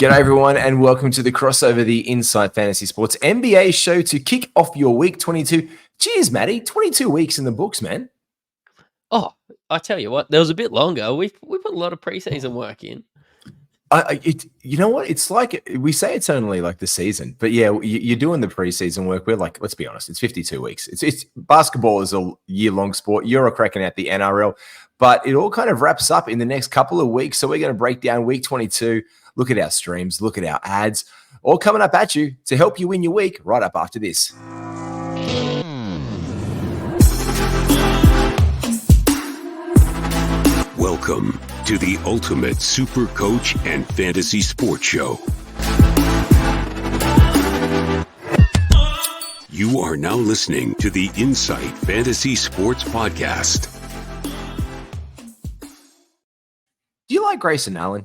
G'day everyone and welcome to the crossover, the Inside Fantasy Sports NBA show to kick off your week 22. Cheers, Matty. 22 weeks in the books, man. Oh, I tell you what, there was a bit longer. We put a lot of preseason work in. You know what? It's like we say it's only like the season, but yeah, you're doing the preseason work. We're like, let's be honest, it's 52 weeks. It's basketball is a year-long sport. You're cracking out the NRL, but it all kind of wraps up in the next couple of weeks. So we're going to break down week 22. Look at our streams, look at our ads, all coming up at you to help you win your week right up after this. Welcome to the ultimate super coach and fantasy sports show. You are now listening to the Inside Fantasy Sports Podcast. Do you like Grayson Allen?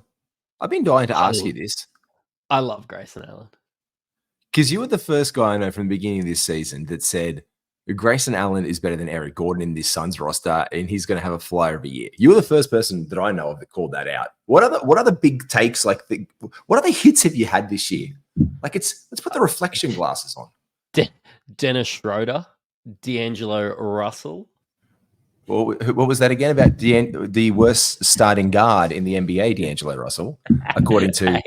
I've been dying to ask you this. I love Grayson Allen. Because you were the first guy I know from the beginning of this season that said Grayson Allen is better than Eric Gordon in this Suns roster, and he's going to have a flyer of a year. You were the first person that I know of that called that out. What are the big takes? What other hits have you had this year? Let's put the reflection glasses on. Dennis Schroeder, D'Angelo Russell. Well, what was that again about the worst starting guard in the NBA, D'Angelo Russell, according to?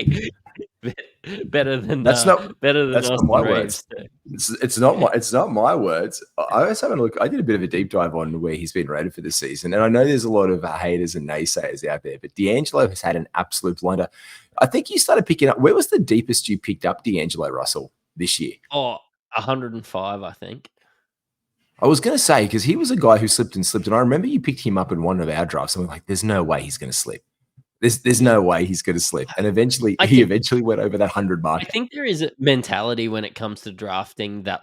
Better than that's not my Reeves. words. It's not my words. I was having a look. I did a bit of a deep dive on where he's been rated for this season, and I know there's a lot of haters and naysayers out there, but D'Angelo has had an absolute blunder. I think you started picking up. Where was the deepest you picked up D'Angelo Russell this year? 105, I think. I was going to say, because he was a guy who slipped, and I remember you picked him up in one of our drafts, and we're like, there's no way he's going to slip. There's no way he's going to slip. And he eventually went over that 100 mark. I think there is a mentality when it comes to drafting that,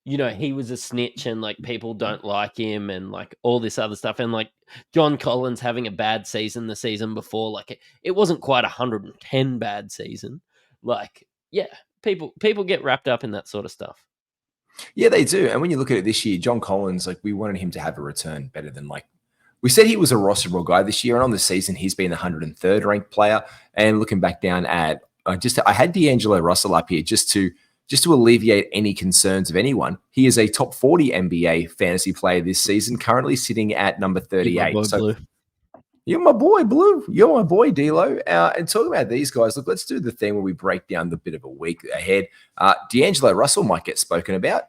he was a snitch and, people don't like him and, all this other stuff. And, John Collins having a bad season the season before, it wasn't quite 110 bad season. People get wrapped up in that sort of stuff. Yeah, they do. And when you look at it this year, John Collins, we wanted him to have a return better than we said he was a rosterable guy this year. And on the season, he's been the 103rd ranked player. And looking back down at, I had D'Angelo Russell up here just to alleviate any concerns of anyone. He is a top 40 NBA fantasy player this season, currently sitting at number 38. You're my boy, Blue. You're my boy, D'Lo. And talking about these guys, look, let's do the thing where we break down the bit of a week ahead. D'Angelo Russell might get spoken about,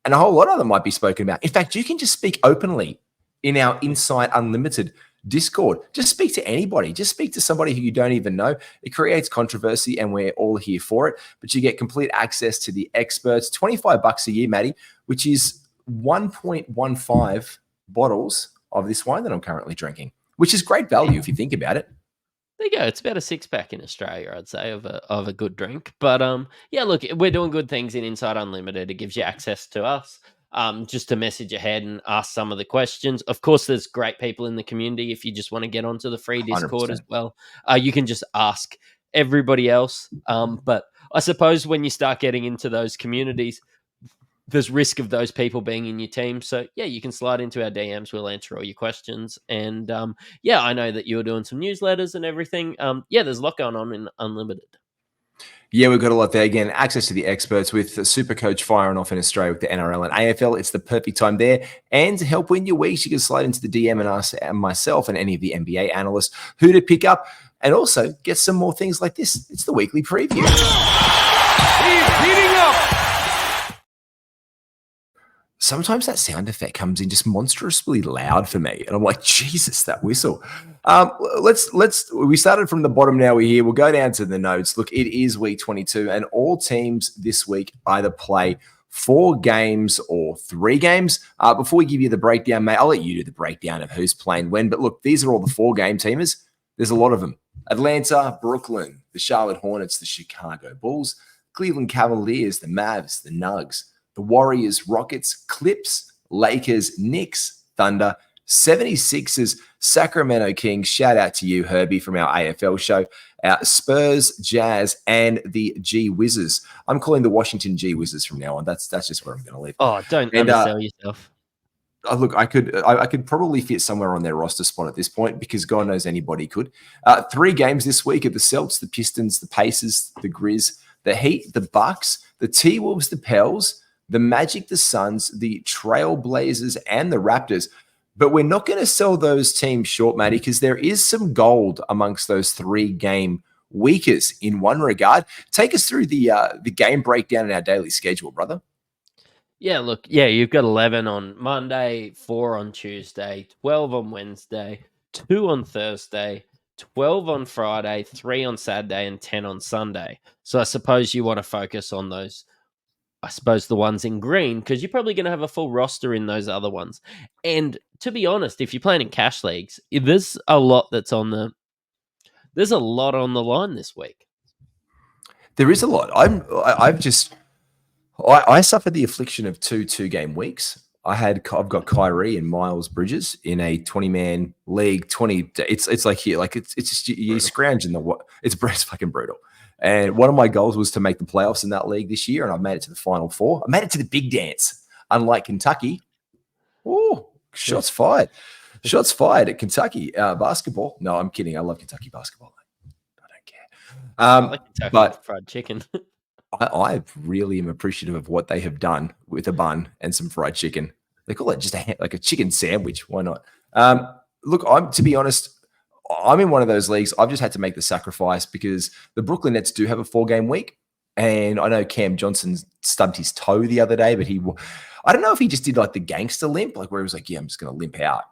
and a whole lot of them might be spoken about. In fact, you can just speak openly in our Insight Unlimited Discord. Just speak to anybody. Just speak to somebody who you don't even know. It creates controversy, and we're all here for it. But you get complete access to the experts. $25 a year, Matty, which is 1.15 bottles of this wine that I'm currently drinking, which is great value if you think about it. There you go. It's about a 6-pack in Australia, I'd say, of a good drink. But yeah, look, we're doing good things in Inside Unlimited. It gives you access to us, just to message ahead and ask some of the questions. Of course, there's great people in the community. If you just want to get onto the free Discord 100%. As well, you can just ask everybody else. But I suppose when you start getting into those communities, there's risk of those people being in your team. So, yeah, you can slide into our DMs. We'll answer all your questions. And, yeah, I know that you're doing some newsletters and everything. Yeah, there's a lot going on in Unlimited. Yeah, we've got a lot there. Again, access to the experts with Super Coach firing off in Australia with the NRL and AFL. It's the perfect time there. And to help win your weeks, you can slide into the DM and ask myself and any of the NBA analysts who to pick up, and also get some more things like this. It's the weekly preview. He's heating up. Sometimes that sound effect comes in just monstrously loud for me. And I'm like, Jesus, that whistle. We started from the bottom. Now we're here. We'll go down to the notes. Look, it is week 22 and all teams this week either play 4 games or 3 games. Before we give you the breakdown, mate, I'll let you do the breakdown of who's playing when. But look, these are all the 4-game teamers. There's a lot of them. Atlanta, Brooklyn, the Charlotte Hornets, the Chicago Bulls, Cleveland Cavaliers, the Mavs, the Nugs, the Warriors, Rockets, Clips, Lakers, Knicks, Thunder, 76ers, Sacramento Kings. Shout out to you, Herbie, from our AFL show. Spurs, Jazz, and the G Wizzers. I'm calling the Washington G Wizzers from now on. That's just where I'm going to live. Oh, don't undersell yourself. And, undersell yourself. 76ers, Sacramento Kings, Jazz, and the G Wizzers. I'm calling the Washington G Wizzers from now on. That's just where I'm going to live. Look, I could probably fit somewhere on their roster spot at this point because God knows anybody could. 3 games this week at the Celts, the Pistons, the Pacers, the Grizz, the Heat, the Bucks, the T-Wolves, the Pels, the Magic, the Suns, the Trailblazers, and the Raptors. But we're not going to sell those teams short, Matty, because there is some gold amongst those 3-game weakers in one regard. Take us through the game breakdown in our daily schedule, brother. Yeah, look, you've got 11 on Monday, 4 on Tuesday, 12 on Wednesday, 2 on Thursday, 12 on Friday, 3 on Saturday, and 10 on Sunday. So I suppose you want to focus on those, the ones in green, because you're probably going to have a full roster in those other ones. And to be honest, if you're playing in cash leagues, there's a lot on the line this week. There is a lot. I suffered the affliction of 2-game weeks. I've got Kyrie and Miles Bridges in a 20-man league. 20. It's like here, like it's just you scrounging the what? It's fucking brutal. And one of my goals was to make the playoffs in that league this year, and I've made it to the Final Four. I made it to the big dance. Unlike Kentucky, shots fired. Shots fired at Kentucky basketball. No, I'm kidding. I love Kentucky basketball. I don't care. I like Kentucky but fried chicken. I really am appreciative of what they have done with a bun and some fried chicken. They call it just like a chicken sandwich. Why not? Look, to be honest, I'm in one of those leagues. I've just had to make the sacrifice because the Brooklyn Nets do have a 4-game week. And I know Cam Johnson stubbed his toe the other day, but I don't know if he just did like the gangster limp, like where he was like, yeah, I'm just going to limp out.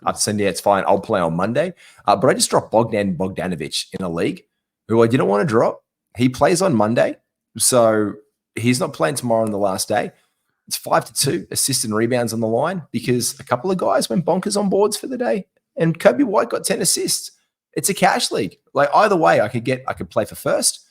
After Sunday, it's fine. I'll play on Monday. But I just dropped Bogdan Bogdanovic in a league who I didn't want to drop. He plays on Monday, so he's not playing tomorrow on the last day. It's 5-2 assists and rebounds on the line because a couple of guys went bonkers on boards for the day, and Kobe White got 10 assists. It's a cash league. Like either way, I could play for first.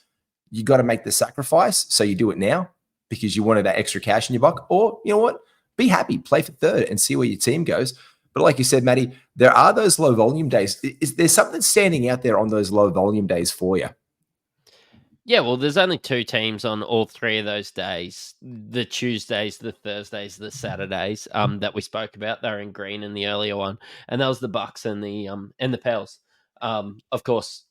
You got to make the sacrifice, so you do it now because you wanted that extra cash in your buck. Or you know what? Be happy, play for third, and see where your team goes. But like you said, Matty, there are those low volume days. Is there something standing out there on those low volume days for you? Yeah, well, there's only 2 teams on all 3 of those days: the Tuesdays, the Thursdays, the Saturdays. That we spoke about. They're in green in the earlier one, and that was the Bucks and the Pels. Of course,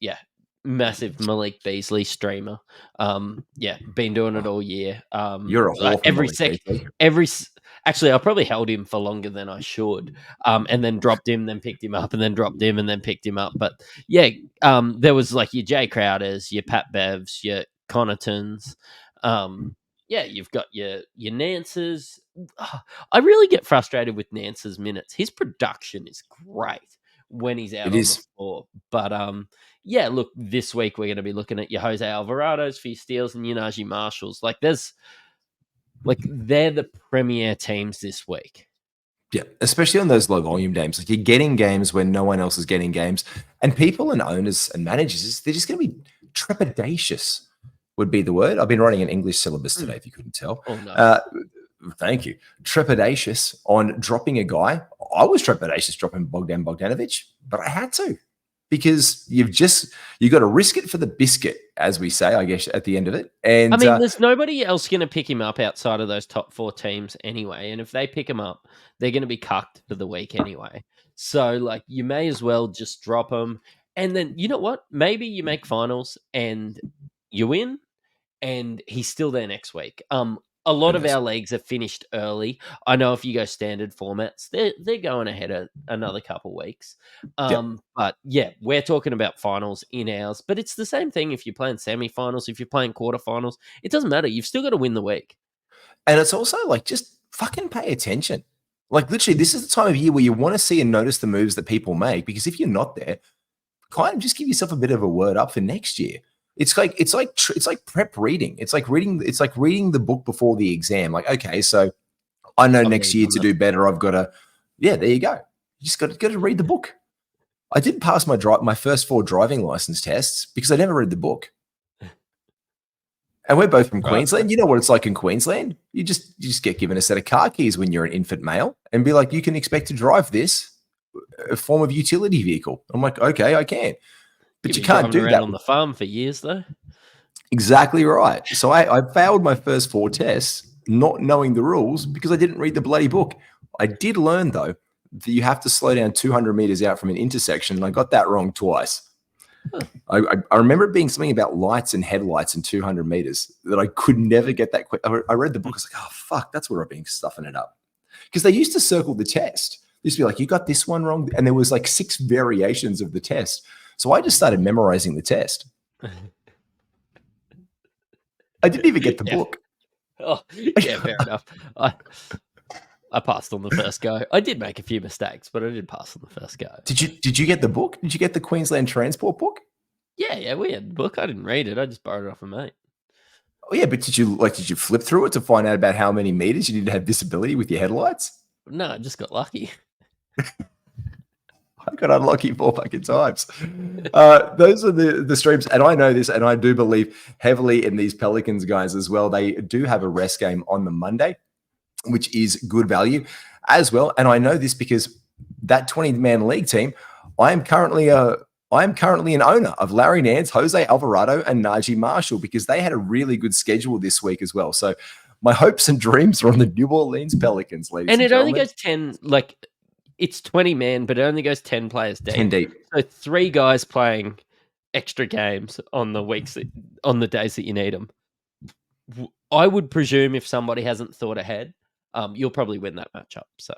massive Malik Beasley streamer. Been doing it all year. You're a whore. Actually, I probably held him for longer than I should, and then dropped him, then picked him up, and then dropped him, and then picked him up. But there was like your Jay Crowders, your Pat Bevs, your Connaughtons. You've got your Nances. I really get frustrated with Nance's minutes. His production is great when he's out on the floor. But look, this week we're going to be looking at your Jose Alvarados for your steals and your Najee Marshalls. They're the premier teams this week. Yeah, especially on those low volume games. Like you're getting games when no one else is getting games. And people and owners and managers, they're just going to be trepidatious would be the word. I've been writing an English syllabus today, if you couldn't tell. Oh, no. Thank you. Trepidatious on dropping a guy. I was trepidatious dropping Bogdan Bogdanovic, but I had to because you got to risk it for the biscuit, as we say, I guess, at the end of it. And I mean, there's nobody else going to pick him up outside of those top 4 teams anyway. And if they pick him up, they're going to be cucked for the week anyway. So, you may as well just drop him. And then, you know what? Maybe you make finals and you win, and he's still there next week. A lot of our leagues are finished early. I know if you go standard formats, they're going ahead of another couple weeks. But we're talking about finals in ours. But it's the same thing if you're playing semifinals, if you're playing quarterfinals. It doesn't matter. You've still got to win the week. And it's also just fucking pay attention. Literally, this is the time of year where you want to see and notice the moves that people make. Because if you're not there, kind of just give yourself a bit of a word up for next year. It's like prep reading. It's like reading the book before the exam. Okay, so I know next year to do better, I've got to. Yeah, there you go. You just got to read the book. I didn't pass my first 4 driving license tests because I never read the book. And we're both from Queensland. You know what it's like in Queensland. You just get given a set of car keys when you're an infant male and be like, you can expect to drive this a form of utility vehicle. I'm like, okay, I can. But you can't do that on the farm for years, though. Exactly right. So I failed my first 4 tests, not knowing the rules because I didn't read the bloody book. I did learn, though, that you have to slow down 200 meters out from an intersection, and I got that wrong twice. I remember it being something about lights and headlights in 200 meters that I could never get that quick. I read the book. I was like, oh, fuck, that's where I've been stuffing it up. Because they used to circle the test. They used to be like, you got this one wrong. And there was like 6 variations of the test. So I just started memorizing the test. I didn't even get the book. Oh, yeah, fair enough. I passed on the first go. I did make a few mistakes, but I did pass on the first go. Did you get the book? Did you get the Queensland Transport book? Yeah, we had the book. I didn't read it. I just borrowed it off a mate. Oh yeah, but did you flip through it to find out about how many meters you need to have visibility with your headlights? No, I just got lucky. I got unlucky 4 fucking times. Those are the streams, and I know this, and I do believe heavily in these Pelicans guys as well. They do have a rest game on the Monday, which is good value as well. And I know this because that 20-man league team, I am currently an owner of Larry Nance, Jose Alvarado, and Najee Marshall because they had a really good schedule this week as well. So my hopes and dreams are on the New Orleans Pelicans, ladies and it gentlemen. only goes 10, like it's 20 men, but it only goes 10 players deep. 10 deep. So 3 guys playing extra games on the days that you need them. I would presume if somebody hasn't thought ahead, you'll probably win that matchup. So.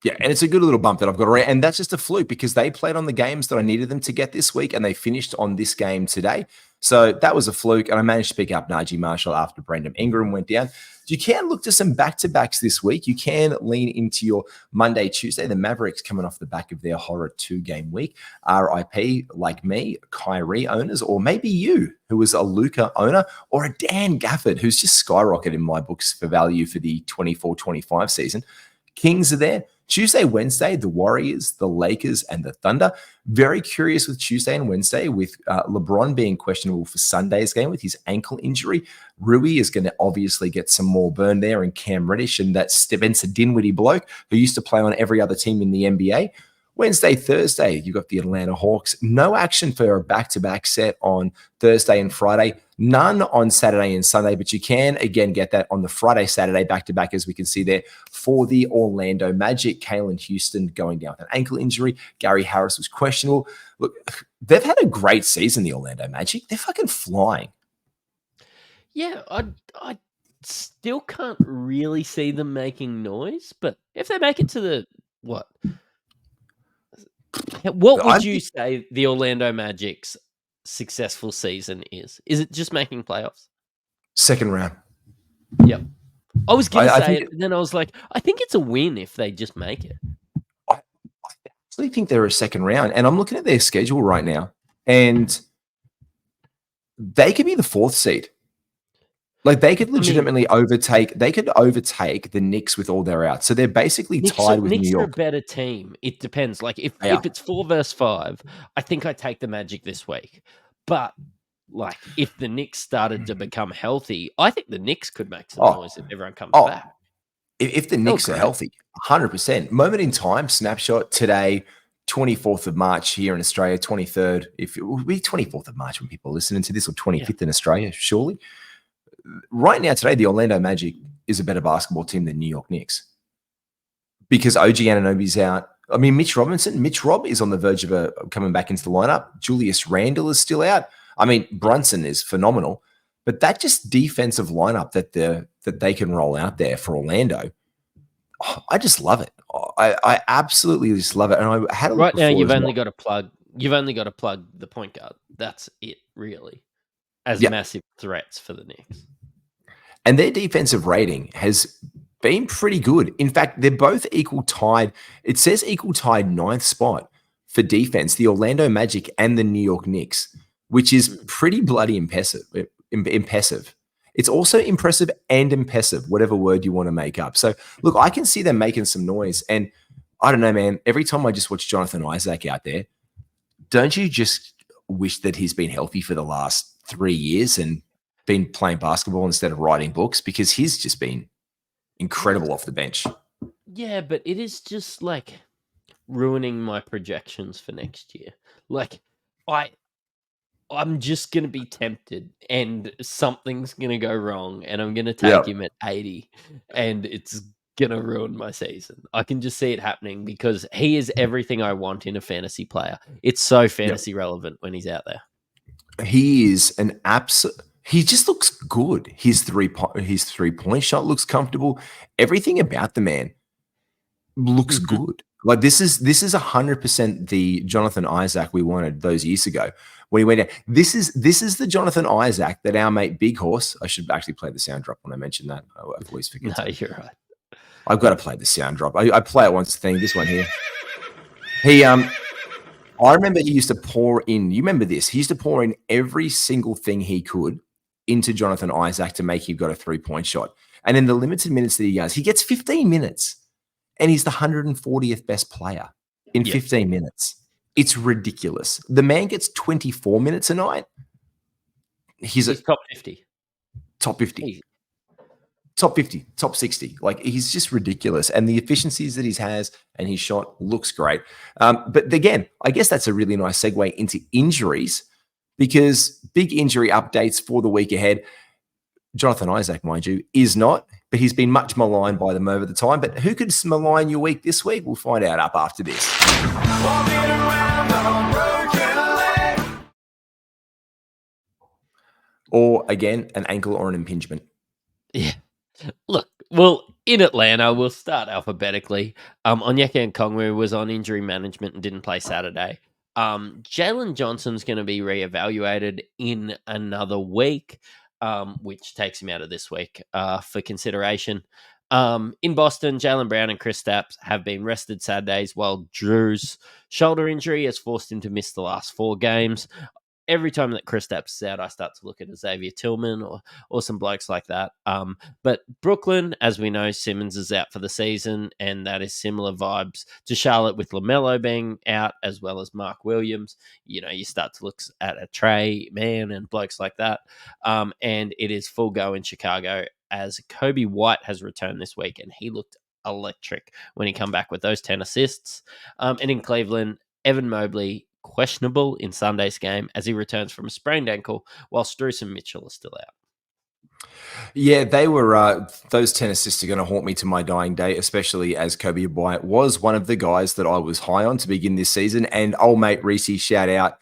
Yeah, and it's a good little bump that I've got around. And that's just a fluke because they played on the games that I needed them to get this week and they finished on this game today. So that was a fluke. And I managed to pick up Najee Marshall after Brandon Ingram went down. You can look to some back-to-backs this week. You can lean into your Monday, Tuesday. The Mavericks coming off the back of their horror 2-game week. RIP, like me, Kyrie owners, or maybe you, who was a Luka owner, or a Dan Gafford, who's just skyrocketed in my books for value for the 24-25 season. Kings are there. Tuesday, Wednesday, the Warriors, the Lakers, and the Thunder. Very curious with Tuesday and Wednesday with LeBron being questionable for Sunday's game with his ankle injury. Rui is going to obviously get some more burn there, and Cam Reddish and that Spencer Dinwiddie bloke who used to play on every other team in the NBA. Wednesday, Thursday, you got the Atlanta Hawks. No action for a back-to-back set on Thursday and Friday. None on Saturday and Sunday, but you can, again, get that on the Friday, Saturday back-to-back, as we can see there, for the Orlando Magic. Kalen Houston going down with an ankle injury. Gary Harris was questionable. Look, they've had a great season, the Orlando Magic. They're fucking flying. Yeah, I still can't really see them making noise, but if they make it to the, what would you say the Orlando Magic's successful season is? Is it just making playoffs? Second round. Yep. I was going to say it, but then I was like, I think it's a win if they just make it. I actually think they're a second round, and I'm looking at their schedule right now, and they could be the 4th seed. Like they could legitimately overtake the Knicks with all their outs. So they're basically tied with New York. Knicks are a better team. It depends. Like if it's 4 versus 5, I think I take the Magic this week. But like if the Knicks started to become healthy, I think the Knicks could make some noise if everyone comes back. If the Knicks are healthy, 100%. Moment in time, snapshot today, 24th of March here in Australia, 23rd. If it will be 24th of March when people are listening to this, or 25th in Australia, surely. Right now, today, the Orlando Magic is a better basketball team than New York Knicks because OG Anunoby's out. I mean, Mitch Rob is on the verge of coming back into the lineup. Julius Randle is still out. I mean, Brunson is phenomenal, but that just defensive lineup that they can roll out there for Orlando, I just love it. I absolutely just love it. And I had a look right now. You've only well. got to plug the point guard. That's it, really, as massive threats for the Knicks. And their defensive rating has been pretty good. In fact, they're both equal tied. It says equal tied 9th spot for defense, the Orlando Magic and the New York Knicks, which is pretty bloody impressive. It's also impressive and impressive, whatever word you want to make up. So, look, I can see them making some noise. And I don't know, man, every time I just watch Jonathan Isaac out there, don't you just wish that he's been healthy for the last 3 years and been playing basketball instead of writing books, because he's just been incredible off the bench. Yeah, but it is just like ruining my projections for next year. Like I'm just going to be tempted and something's going to go wrong and I'm going to take him at 80 and it's gonna ruin my season. I can just see it happening because he is everything I want in a fantasy player. It's so fantasy relevant when he's out there. He is an absolute. He just looks good. His 3-point shot looks comfortable. Everything about the man looks good. Like this is 100% the Jonathan Isaac we wanted those years ago when he went out. This is the Jonathan Isaac that our mate Big Horse. I should actually play the sound drop when I mention that. I always forget. No, you're right. I've got to play the sound drop. I play it once. This one here. I remember he used to pour in. You remember this? He used to pour in every single thing he could into Jonathan Isaac to make him got a 3-point shot. And in the limited minutes that he gets 15 minutes. And he's the 140th best player in 15 minutes. It's ridiculous. The man gets 24 minutes a night. He's top 50. Top 50. Easy. Top 50, top 60. Like, he's just ridiculous. And the efficiencies that he has and his shot looks great. But again, I guess that's a really nice segue into injuries because big injury updates for the week ahead. Jonathan Isaac, mind you, is not, but he's been much maligned by them over the time. But who could malign your week this week? We'll find out up after this. Or, again, an ankle or an impingement. Yeah. Look, well, in Atlanta, we'll start alphabetically. Onyeka Okongwu was on injury management and didn't play Saturday. Jalen Johnson's going to be reevaluated in another week. Which takes him out of this week for consideration. In Boston, Jaylen Brown and Kristaps have been rested Saturdays, while Drew's shoulder injury has forced him to miss the last 4 games. Every time that Kristaps is out, I start to look at Xavier Tillman or some blokes like that. But Brooklyn, as we know, Simmons is out for the season, and that is similar vibes to Charlotte with LaMelo being out, as well as Mark Williams. You know, you start to look at a Trey Man and blokes like that. And it is full go in Chicago as Kobe White has returned this week, and he looked electric when he come back with those 10 assists. And in Cleveland, Evan Mobley questionable in Sunday's game as he returns from a sprained ankle, while Strus and Mitchell are still out. Yeah, they were. Those 10 assists are going to haunt me to my dying day, especially as Kobe White was one of the guys that I was high on to begin this season. And old mate Reese, shout out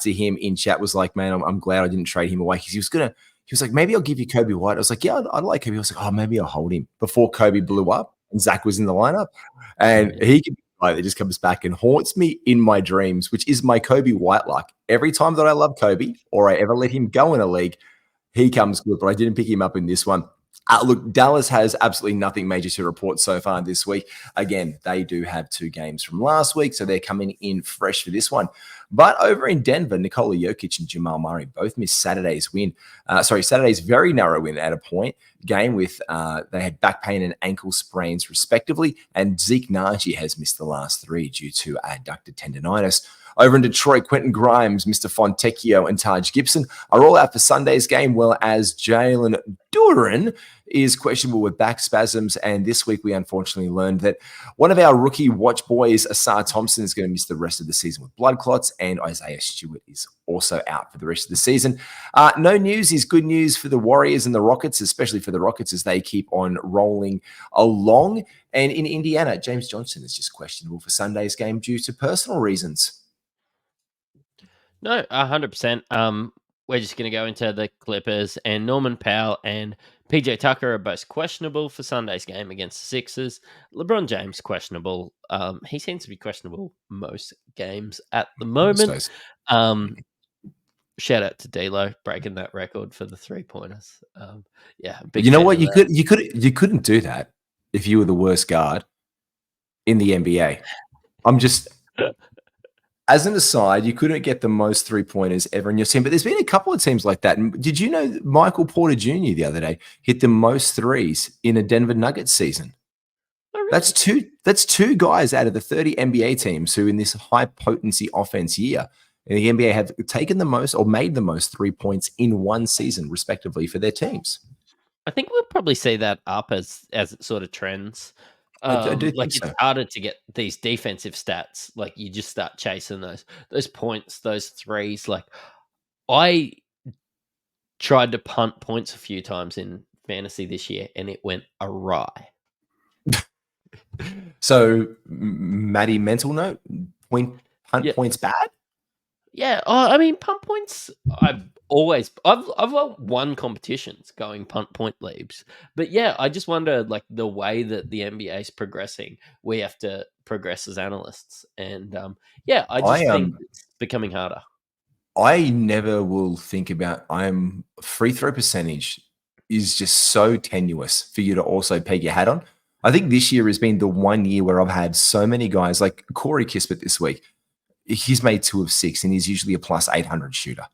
to him in chat, was like, man, I'm glad I didn't trade him away because he was like, maybe I'll give you Kobe White. I was like, yeah, I'd like Kobe. I was like, oh, maybe I'll hold him before Kobe blew up and Zach was in the lineup. And he could that just comes back and haunts me in my dreams, which is my Kobe White luck. Every time that I love Kobe or I ever let him go in a league, he comes good, but I didn't pick him up in this one. Look, Dallas has absolutely nothing major to report so far this week. Again, they do have 2 games from last week, so they're coming in fresh for this one. But over in Denver, Nikola Jokic and Jamal Murray both missed Saturday's very narrow win at a point game with they had back pain and ankle sprains respectively, and Zeke Naji has missed the last 3 due to adductor tendonitis. Over in Detroit, Quentin Grimes, Mr. Fontecchio, and Taj Gibson are all out for Sunday's game, well as Jalen Duren is questionable with back spasms. And this week, we unfortunately learned that one of our rookie watch boys, Asar Thompson, is going to miss the rest of the season with blood clots, and Isaiah Stewart is also out for the rest of the season. No news is good news for the Warriors and the Rockets, especially for the Rockets as they keep on rolling along. And in Indiana, James Johnson is just questionable for Sunday's game due to personal reasons. No, 100%. We're just going to go into the Clippers, and Norman Powell and PJ Tucker are both questionable for Sunday's game against the Sixers. LeBron James questionable. He seems to be questionable most games at the moment. Shout out to D'Lo breaking that record for the 3-pointers. You know what? You couldn't do that if you were the worst guard in the NBA. I'm just. As an aside, you couldn't get the most 3-pointers ever in your team, but there's been a couple of teams like that. And did you know that Michael Porter Jr. the other day hit the most threes in a Denver Nuggets season? Oh, really? That's two guys out of the 30 NBA teams who in this high potency offense year in the NBA have taken the most or made the most 3 points in one season, respectively, for their teams. I think we'll probably see that up as it sort of trends. I do think it's harder to get these defensive stats. Like you just start chasing those points, those threes. Like I tried to punt points a few times in fantasy this year, and it went awry. So, Matty, mental note, punt Yeah. points bad? Yeah, I mean, punt points. I've won competitions going punt point leagues, but yeah, I just wonder like the way that the NBA is progressing, we have to progress as analysts, and yeah, I I just think it's becoming harder. I never will think about free throw percentage is just so tenuous for you to also peg your hat on. I think this year has been the one year where I've had so many guys like Corey Kispert this week. He's made 2 of 6 and he's usually a plus 800 shooter.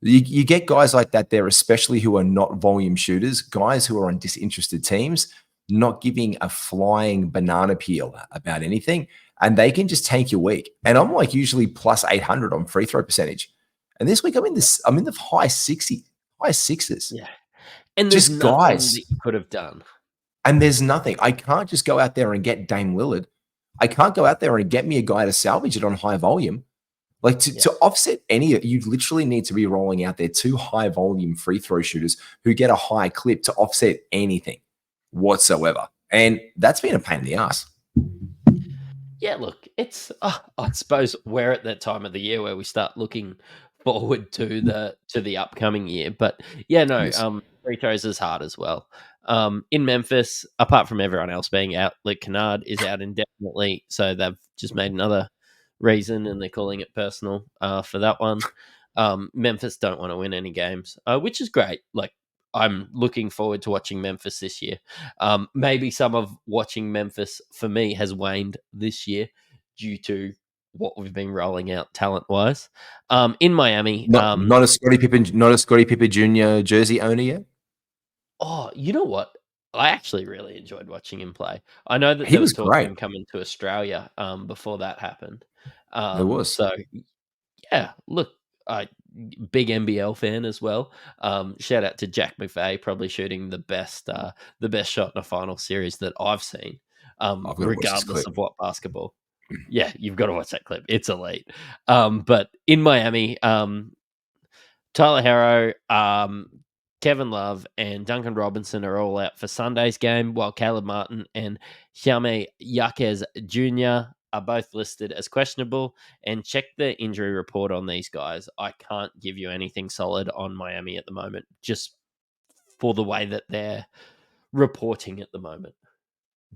You get guys like that there, especially who are not volume shooters, guys who are on disinterested teams, not giving a flying banana peel about anything, and they can just tank your week. And I'm like usually plus 800 on free throw percentage. And this week I'm in the high 60, high sixes. Yeah, and there's Just nothing guys. that you could have done. And there's nothing. I can't just go out there and get Dame Lillard. I can't go out there and get me a guy to salvage it on high volume. Like to offset any, you literally need to be rolling out there 2 high volume free throw shooters who get a high clip to offset anything whatsoever. And that's been a pain in the ass. Yeah, look, it's I suppose we're at that time of the year where we start looking forward to the upcoming year. But yeah, no, Yes. free throws is hard as well. In Memphis, apart from everyone else being out, Luke Kennard is out indefinitely, so they've just made another reason, and they're calling it personal for that one. Memphis don't want to win any games, which is great. Like I'm looking forward to watching Memphis this year. Maybe some of watching Memphis for me has waned this year due to what we've been rolling out talent wise. In Miami, Not a Scottie Pippen Jr. jersey owner yet. oh, you know what? I actually really enjoyed watching him play. I know that He there was was talk of great. him coming to Australia before that happened. There was. So yeah, look, big NBL fan as well. Shout out to Jack McVeigh, probably shooting the best shot in a final series that I've seen. I've got to watch this Regardless clip. of what basketball. Yeah, you've got to watch that clip. It's elite. But in Miami, Tyler Harrow, Kevin Love, and Duncan Robinson are all out for Sunday's game, while Caleb Martin and Xiame Yaquez Jr. are both listed as questionable. And check the injury report on these guys. I can't give you anything solid on Miami at the moment, just for the way that they're reporting at the moment.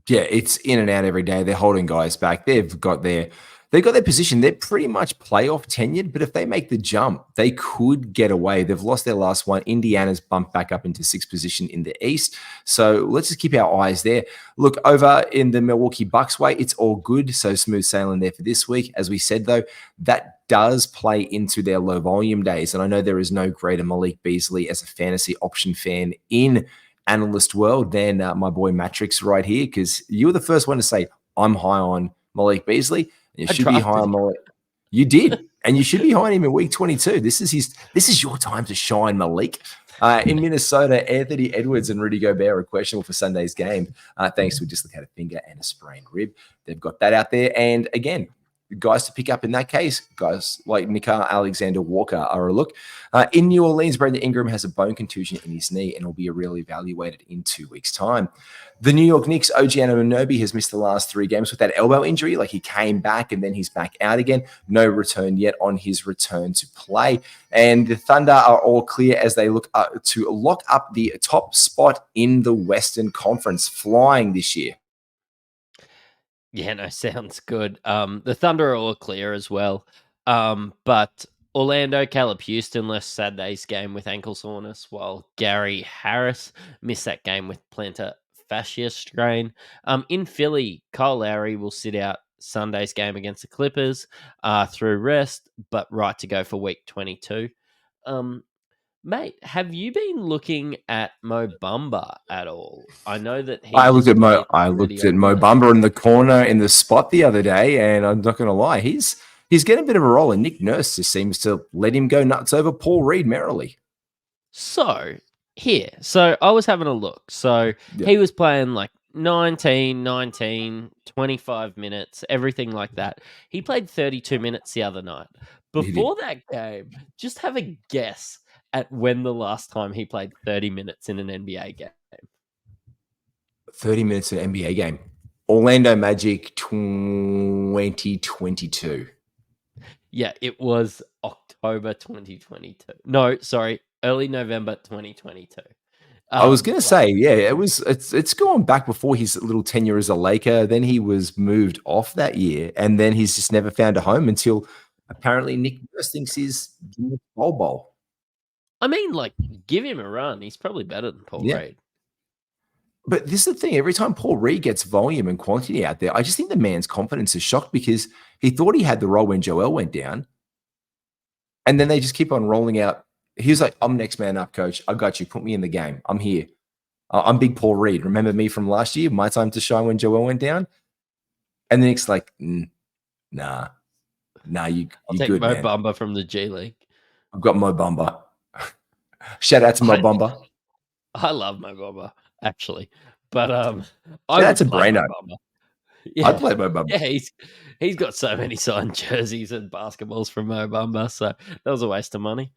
Yeah, it's in and out every day. They're holding guys back. They've got their position. They're pretty much playoff tenured, but if they make the jump, they could get away. They've lost their last one. Indiana's bumped back up into 6th position in the East. So let's just keep our eyes there. Look, over in the Milwaukee Bucks way, it's all good. So smooth sailing there for this week. As we said, though, that does play into their low volume days. And I know there is no greater Malik Beasley as a fantasy option fan in analyst world than my boy Mattrix right here, because you were the first one to say I'm high on Malik Beasley. And you should be high on Malik. You did, and you should be high on him in week 22. This is your time to shine, Malik. In Minnesota, Anthony Edwards and Rudy Gobert are questionable for Sunday's game, thanks to a dislocated finger and a sprained rib. They've got that out there, and again, guys to pick up in that case, guys like Nickeil Alexander-Walker are a look. In New Orleans, Brandon Ingram has a bone contusion in his knee and will be re-evaluated in 2 weeks' time. The New York Knicks, OG Anunoby has missed the last 3 games with that elbow injury. Like he came back and then he's back out again. No return yet on his return to play. And the Thunder are all clear as they look to lock up the top spot in the Western Conference, flying this year. Yeah, no, sounds good. The Thunder are all clear as well. But Orlando, Caleb Houston left Saturday's game with ankle soreness, while Gary Harris missed that game with plantar fascia strain. In Philly, Kyle Lowry will sit out Sunday's game against the Clippers through rest, but right to go for week 22. Mate, have you been looking at Mo Bamba at all? I know that he. I looked at Mo Mo Bamba in the corner in the spot the other day, and I'm not going to lie, he's getting a bit of a roll. And Nick Nurse just seems to let him go nuts over Paul Reed merrily. So I was having a look. So he was playing like 19, 25 minutes, everything like that. He played 32 minutes the other night. Before that game, just have a guess at when the last time he played 30 minutes in an NBA game. 30 minutes in an NBA game. Orlando Magic 2022. Yeah, it was October 2022. No, sorry, early November 2022. I was gonna Like, say, yeah, it's gone back before his little tenure as a Laker. Then he was moved off that year, and then he's just never found a home until apparently Nick Nurse thinks he's Bowl. I mean, like, give him a run. He's probably better than Paul Yeah. Reed. But this is the thing. Every time Paul Reed gets volume and quantity out there, I just think the man's confidence is shocked because he thought he had the role when Joel went down. And then they just keep on rolling out. He was like, I'm next man up, coach. I got you. Put me in the game. I'm here. I'm big Paul Reed. Remember me from last year? My time to shine when Joel went down? And then it's like, nah, you I'll take good, Mo man. Bamba from the G League. I've got Mo Bamba. Shout out to Mo Bamba. I love Mo Bamba, actually. But That's a play Mo brainer. Bamba. Yeah. I'd play Mo Bamba. Yeah, he's got so many signed jerseys and basketballs from Mo Bamba, so that was a waste of money.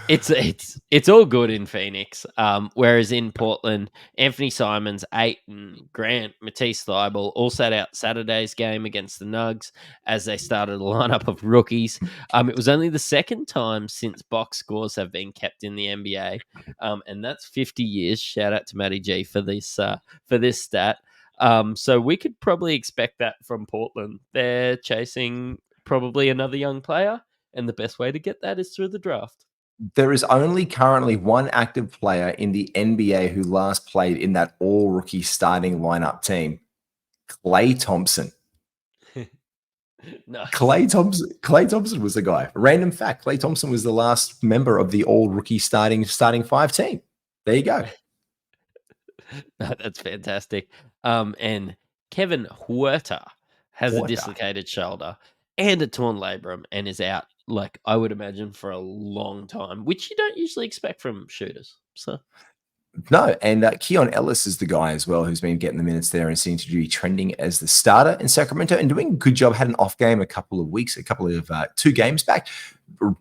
It's all good in Phoenix. Whereas in Portland, Anthony Simons, Ayton, Grant, Matisse Thybulle all sat out Saturday's game against the Nugs as they started a lineup of rookies. It was only the second time since box scores have been kept in the NBA, and that's 50 years. Shout out to Matty G for this stat. So we could probably expect that from Portland. They're chasing probably another young player, and the best way to get that is through the draft. There is only currently one active player in the NBA who last played in that all-rookie starting lineup team, Klay Thompson. No. Klay Thompson was the guy. Random fact, Klay Thompson was the last member of the all-rookie starting five team. There you go. No, that's fantastic. And Kevin Huerter has a dislocated shoulder and a torn labrum and is out, like I would imagine, for a long time, which you don't usually expect from shooters. So no, and Keon Ellis is the guy as well who's been getting the minutes there and seems to be trending as the starter in Sacramento and doing a good job. Had an off game a couple of 2 games back,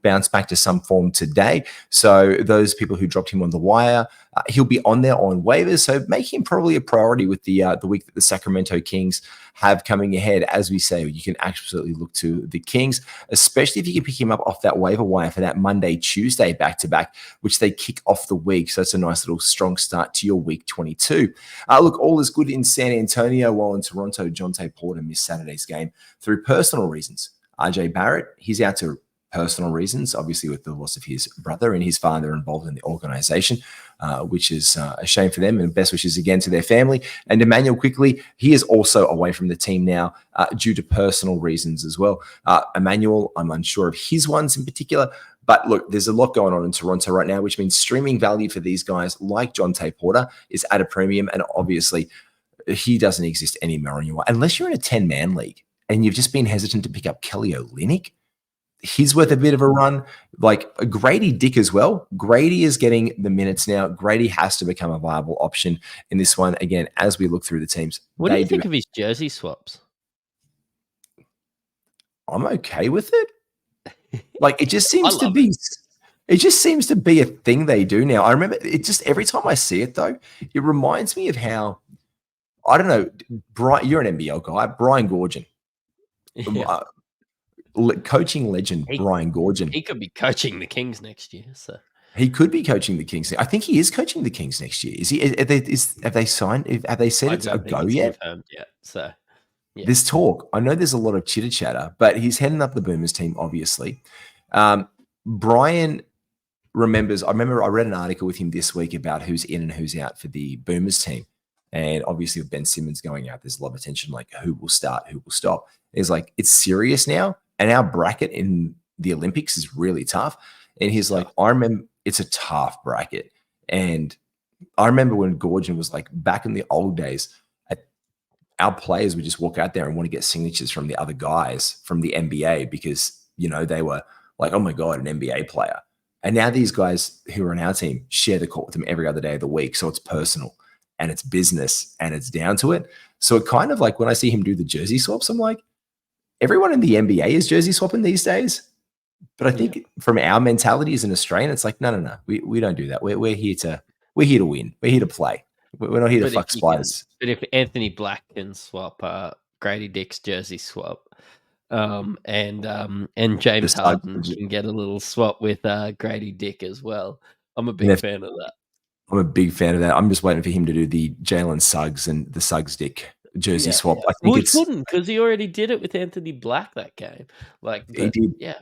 bounced back to some form today. So those people who dropped him on the wire, he'll be on there on waivers. So make him probably a priority with the week that the Sacramento Kings have coming ahead. As we say, you can absolutely look to the Kings, especially if you can pick him up off that waiver wire for that Monday, Tuesday back-to-back, which they kick off the week. So it's a nice little strong start to your week 22. Look, all is good in San Antonio, while in Toronto, Jonte Porter missed Saturday's game through personal reasons. RJ Barrett, he's out to personal reasons, obviously with the loss of his brother and his father involved in the organization, which is a shame for them, and best wishes again to their family. And Emmanuel quickly, he is also away from the team now due to personal reasons as well. Emmanuel, I'm unsure of his ones in particular, but look, there's a lot going on in Toronto right now, which means streaming value for these guys like Jonte Porter is at a premium, and obviously he doesn't exist anymore anymore unless you're in a 10-man league and you've just been hesitant to pick up Kelly Olynyk. He's worth a bit of a run. Like Grady Dick as well. Grady is getting the minutes now. Grady has to become a viable option in this one. Again, as we look through the teams. What do you think of his jersey swaps? I'm okay with it. Like it just seems to be it just seems to be a thing they do now. I remember it just every time I see it though, it reminds me of how, I don't know, Brian, you're an NBL guy, Brian Gorgon. Yeah. Coaching legend Brian Gorgon. He could be coaching the Kings next year. So he could be coaching the Kings. I think he is coaching the Kings next year. Is he? Have they signed? Have they said it's a go yet? Yeah. So yeah. There's talk. I know there's a lot of chitter chatter, but he's heading up the Boomers team, obviously. Brian remembers. I read an article with him this week about who's in and who's out for the Boomers team, and obviously with Ben Simmons going out, there's a lot of attention. Like who will start, who will stop. It's like it's serious now. And our bracket in the Olympics is really tough. And he's like, I remember it's a tough bracket. And I remember when Gorgon was like back in the old days, our players would just walk out there and want to get signatures from the other guys from the NBA because, you know, they were like, oh my God, an NBA player. And now these guys who are on our team share the court with them every other day of the week. So it's personal and it's business and it's down to it. So it kind of like when I see him do the jersey swaps, I'm like, everyone in the NBA is jersey swapping these days. But I think from our mentality as an Australian, it's like, no. We don't do that. We're here to win. We're here to play. We're not here to But fuck spiders. but if Anthony Black can swap Grady Dick's jersey swap, and James Suggs Harden legit. can get a little swap with Grady Dick as well, I'm a And big if- fan of that. I'm a big fan of that. I'm just waiting for him to do the Jalen Suggs and the Suggs Dick jersey swap. I think Well, he it's couldn't because he already did it with Anthony Black that game. Like, he but, did. yeah,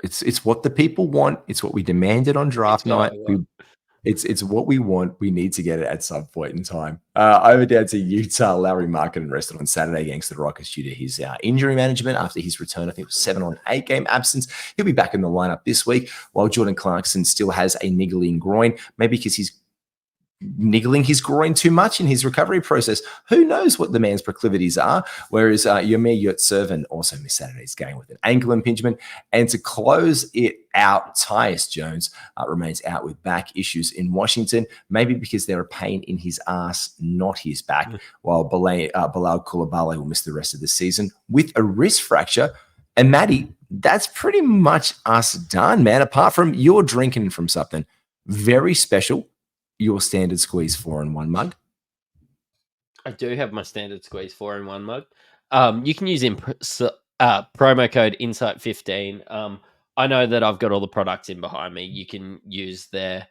It's what the people want. It's what we demanded on draft it's what I night. want. It's what we want. We need to get it at some point in time. Over down to Utah, Larry Markkinen rested on Saturday against the Rockets due to his injury management after his return. I think it was 7 on 8 game absence. He'll be back in the lineup this week, while Jordan Clarkson still has a niggling groin, maybe because he's niggling his groin too much in his recovery process. Who knows what the man's proclivities are? Whereas Yomir Yurtseven also missed Saturday's game with an ankle impingement. And to close it out, Tyus Jones remains out with back issues in Washington, maybe because they're a pain in his ass, not his back, while Bilal Coulibaly will miss the rest of the season with a wrist fracture. And Matty, that's pretty much us done, man. Apart from you're drinking from something very special, your standard squeeze 4-in-1 mug. I do have my standard squeeze 4-in-1 mug. You can use promo code Insight15. I know that I've got all the products in behind me. You can use that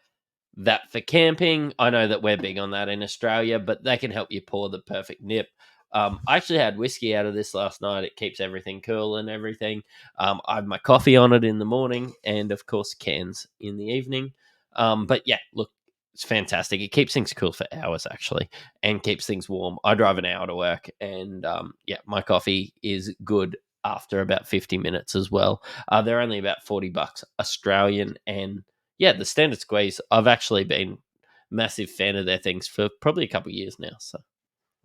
for camping. I know that we're big on that in Australia, but they can help you pour the perfect nip. I actually had whiskey out of this last night. It keeps everything cool and everything. I have my coffee on it in the morning, and of course cans in the evening. But yeah, look, it's fantastic. It keeps things cool for hours, actually, and keeps things warm. I drive an hour to work, and yeah, my coffee is good after about 50 minutes as well. They're only about $40 Australian, and yeah, the standard squeeze, I've actually been massive fan of their things for probably a couple of years now. So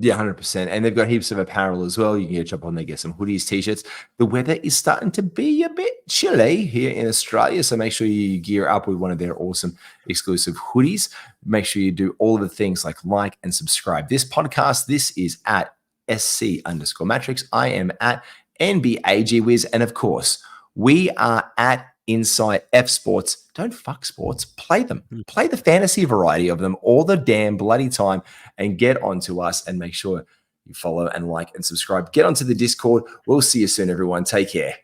Yeah, 100%. And they've got heaps of apparel as well. You can jump on there, get some hoodies, t-shirts. The weather is starting to be a bit chilly here in Australia, so make sure you gear up with one of their awesome exclusive hoodies. Make sure you do all of the things like and subscribe. This podcast, this is at SC_Mattrix. I am at NBAGWiz. And of course, we are at Insight F Sports. Don't fuck sports. Play them. Play the fantasy variety of them all the damn bloody time and get onto us and make sure you follow and like and subscribe. Get onto the Discord. We'll see you soon, everyone. Take care.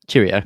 cheerio.